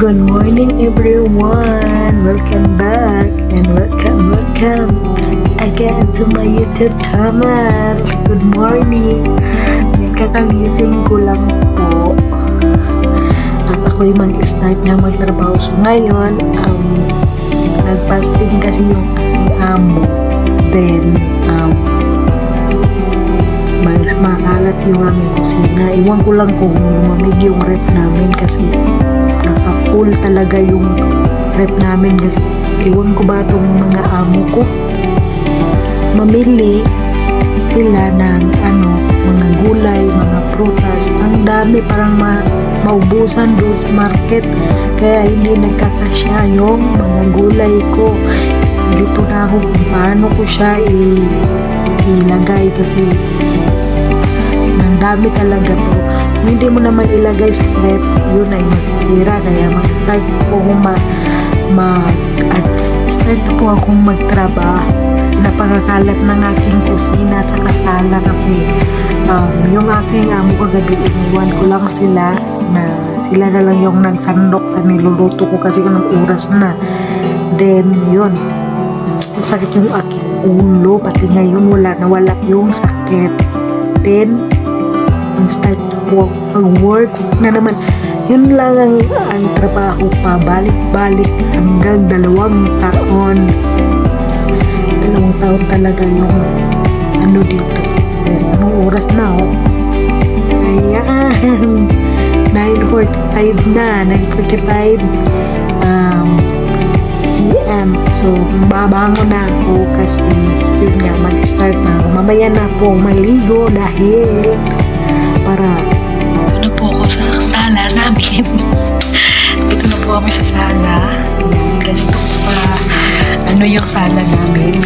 Good morning everyone! Welcome back and welcome again to my YouTube channel. Good morning! Kakagising ko lang po at ako'y mag-start na magtrabaho. So ngayon, nag-fasting kasi yung aking amo. Then, mas makalat yung aming kusina. Iwan ko lang kung mamig yung ref namin kasi naka-full talaga yung ref namin kasi iwan ko ba itong mga amo ko mamili sila ng mga gulay, mga prutas. Ang dami, parang maubusan doon sa market kaya hindi nagkakasya yung mga gulay ko. Dito na ako kung paano ko siya ilagay kasi ang dami talaga. Pero hindi mo naman ilagay sa ref, yun ay masisira. Kaya mag-start po akong magtrabaho kasi napakakalat ng aking kusina at saka sala kasi yung aking amo kagabi iniwan ko lang sila na lang yung nagsandok sa niluluto ko kasi ng oras na. Then yun, masakit yung aking ulo, pati ngayon wala yung sakit. Then start po mag-work na naman. Yun lang ang trabaho pa, balik-balik hanggang 2 taon. 2 taon talaga yung dito. Anong oras na ayan 9:45 na, 9:45 PM. So babangon na ako kasi yun nga, mag-start na ako. Mamaya na po maligo dahil para na po ako sa sala namin. Dito na po kami sa sala. Ganito pa yung sala namin.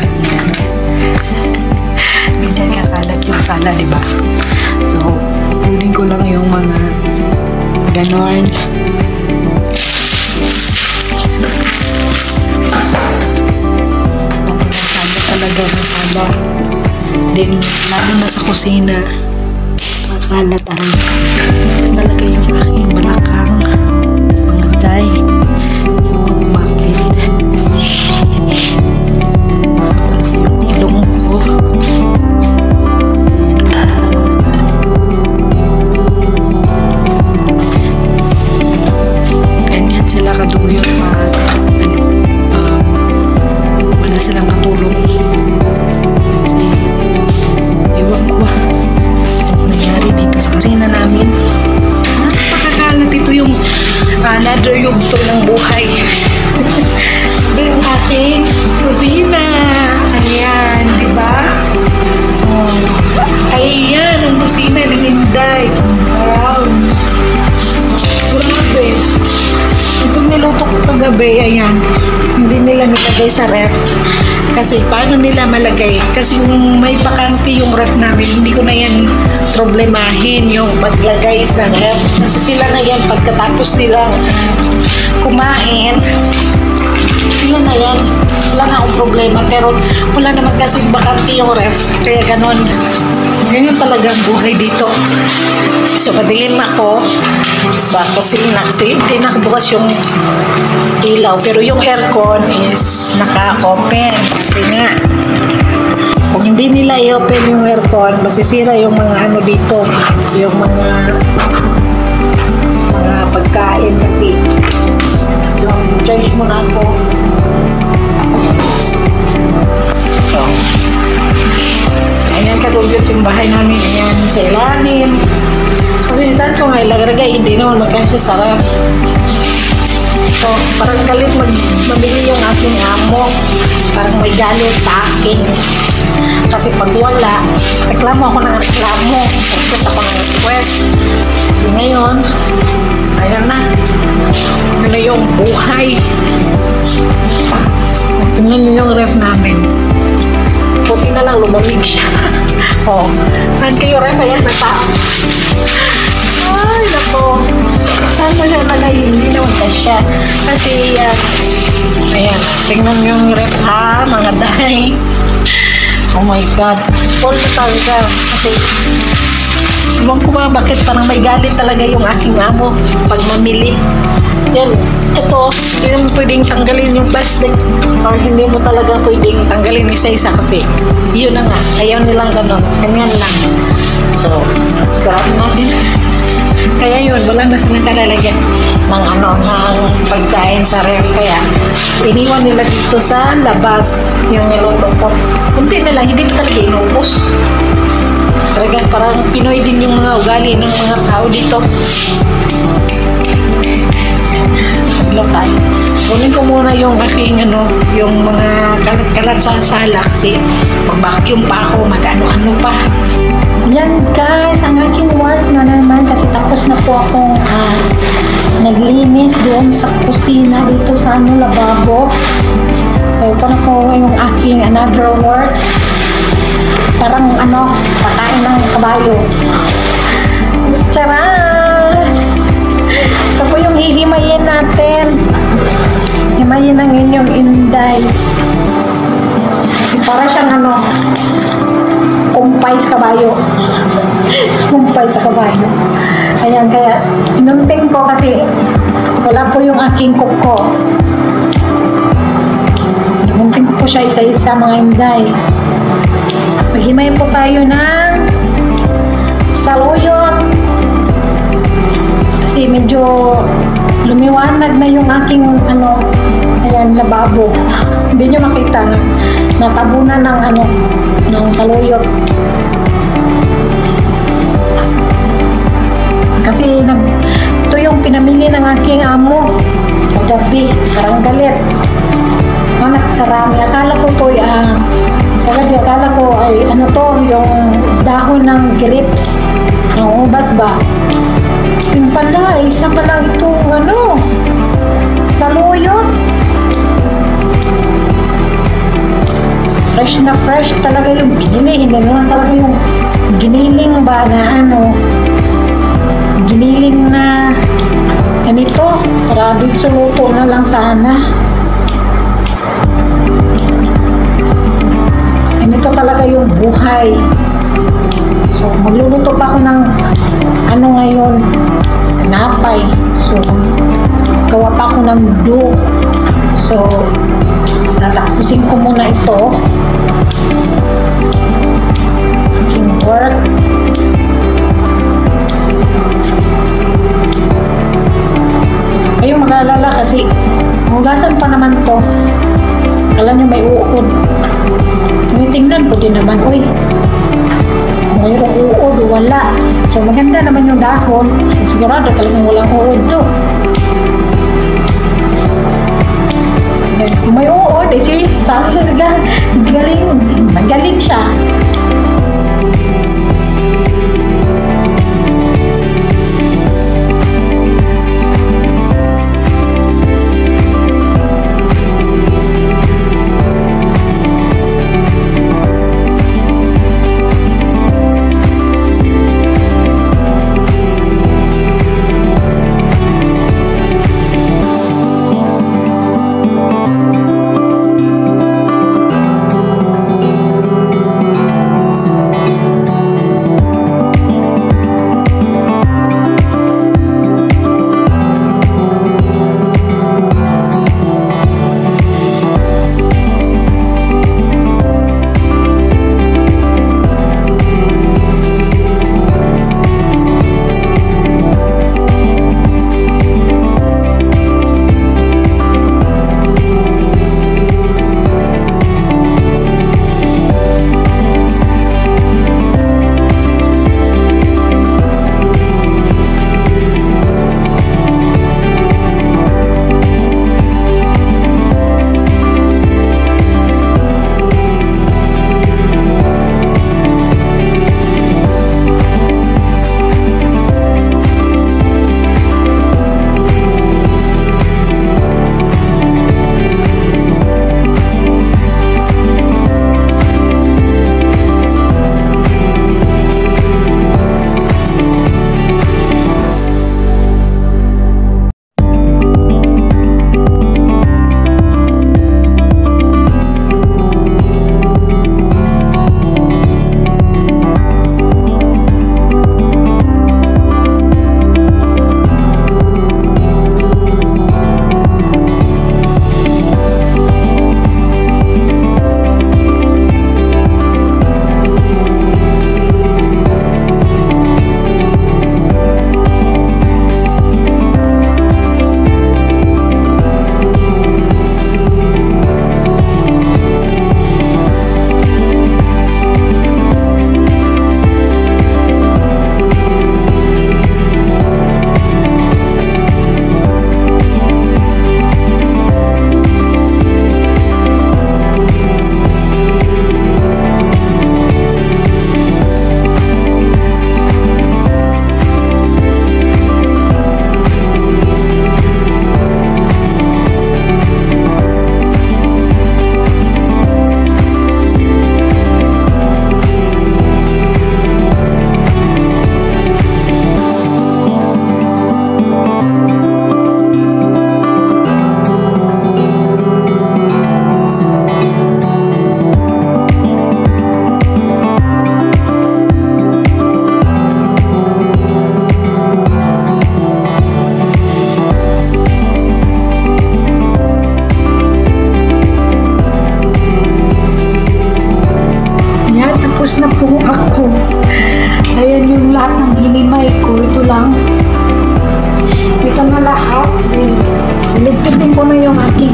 Ganyan kakalat yung sala, diba? So kunin ko lang yung mga ganon. Sala talaga ng sala. Then lalo na sa kusina kakalat talaga yung aking balakang, mga day, bakit yung ilong ko. Ganyan sila kaduyot pag wala silang katulong kasi iwan ko nangyari dito sa kusina namin. Napakakalat. Ito yung another yugto ng buhay. Ito yung aking kusina. Ayan, diba? Ayan ang kusina ng Inday. Wow, grabe. Itong niluto ko kagabi, ayan, hindi nila nilagay sa ref. Kasi paano nila malagay? Kasi kung may bakante yung ref namin, hindi ko na yan problemahin yung paglagay sa ref. Kasi sila na yan, pagkatapos nilang kumain, sila na yan. Wala na akong problema. Pero wala naman kasi bakante yung ref. Kaya ganon. Ganyan talaga ang buhay dito. So, madilim ako sa kusina kasi hindi nakabukas yung ilaw. Pero yung aircon is naka-open. Kasi nga, kung hindi nila i-open yung aircon, masisira yung mga dito. Yung mga pagkain kasi. Yung change mo na ako. So, ayan, katulad yung bahay namin. Ayan, sa ilalim. Kasi saan ko nga ilagay, hindi naman magkasya sa ref. So, parang galit mabili yung aking amo. Parang may galit sa akin. Kasi pag wala, reklamo ako ng reklamo. Request ako ng request. Ngayon, ayan na. Ano yung buhay. Tingnan niyo yung ref namin. Puti na lang, lumamig siya. Saan kayo ref? Ayan, nagtao. Ay, nako. Saan mo siya nalagay? Hindi naman siya. Kasi, ayan, tingnan yung ref ha, mga day. Oh my God. Full na talaga. Kasi, Iwan ko ba bakit parang may galit talaga yung aking amo pag mamili. Yan, pwedeng tanggalin yung plastic or hindi mo talaga pwedeng tanggalin isa-isa kasi yun na nga, ayaw nilang ganun, ganyan lang. So, sarap natin. Kaya yun, wala na silang kalalagyan ng ng pagkain sa ref. Kaya, iniwan nila dito sa labas yung niluto ko. Kunti na lang, hindi pa talaga inubos. Talagang parang Pinoy din yung mga ugali ng mga tao dito. Lokal. Kunin ko muna yung aking yung mga kalat-kalat sa sala kasi mag-vacuum pa ako, mag-ano-ano pa. Yan guys, ang aking work na naman kasi tapos na po akong naglinis doon sa kusina dito sa lababo. So ito na po yung aking another work. Parang pakain ng kabayo. Tara! Ito po yung hihimayin natin. Himayin ng inyong inday. Kasi para siyang kumpay sa kabayo. Kumpay sa kabayo. Ayan, kaya inunting ko kasi wala po yung aking kuko. Inunting ko po siya isa-isa mga inday. Maghimay po tayo ng saluyot. Kasi medyo lumiwanag na yung aking ayan, lababo. Hindi nyo makita na natabunan ng saluyot. Kasi ito yung pinamili ng aking amo kagabi, parang galit. Nakarami. Akala ko to kagabi akala ko ay yung dahon ng grapes ng ubas ba. Yung pala, isa pala itong saluyot. Fresh na fresh talaga yung binili. Hindi naman talaga yung giniling ba na giniling na ganito. Grabe, suluto na lang sana. Ganito talaga yung buhay. So, magluluto pa ako ng ngayon, napay. So, gawa pa ako ng dough. So, natapusin ko muna ito. Aking work. Ayun, mag-alala kasi hugasan pa naman to. Alam nyo, may uod. Tinitingnan ko din naman, uy, mayroong uod o wala. So, maganda naman yung dahon. So, sigurado talagang walang uod to. Kung may uod, sabi siya siya, magaling siya.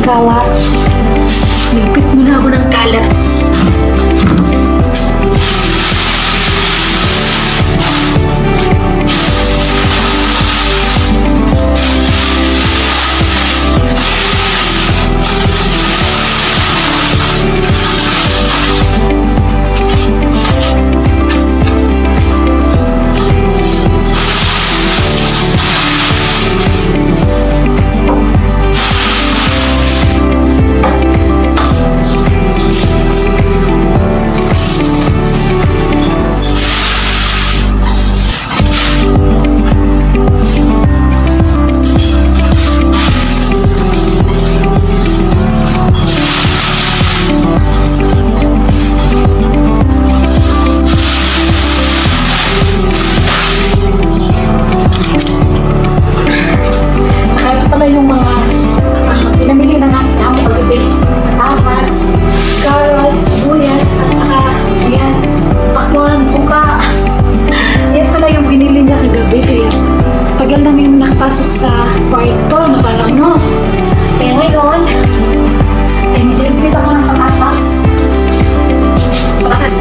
kalat. Lipit muna ako ng kalat. Yung mga pinamili na natin ang paggabi. Tapas, carrots, sibuyas, at saka ayan, pakwan, suka. Yan pala yung binili niya kagabi. Kaya tagal namin nakapasok sa kwarto, nakalang no. Kaya ngayon, ay nilipit ako ng patatas. Patatas.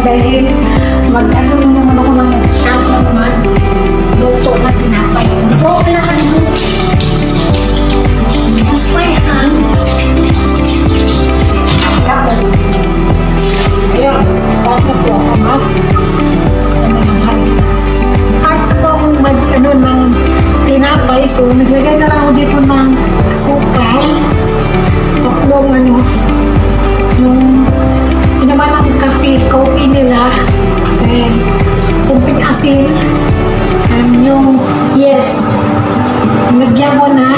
dahil mag-ano na naman ako ng luto na tinapay. Hindi ko pinakalimutan. Mas may hand. Kapag. Ayun, start na po ako start na po akong mag-ano ng tinapay. So, naglagay na lang ako dito ng asukal. Tatlong ano, yung inaman ang coffee nila, and kumping asin, and yung yes, nagyan mo na,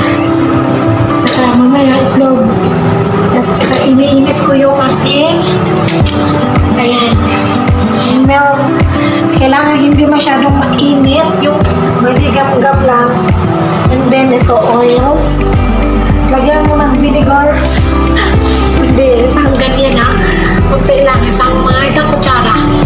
tsaka mamaya itlog, at tsaka iniinit ko yung aking, ayan, milk. Kailangan hindi masyadong mainit, yung hindi gap-gap lang, and then ito oil, lagyan mo ng vinegar. Hindi, isang ganyan ha. Kunti lang, isang kutsara.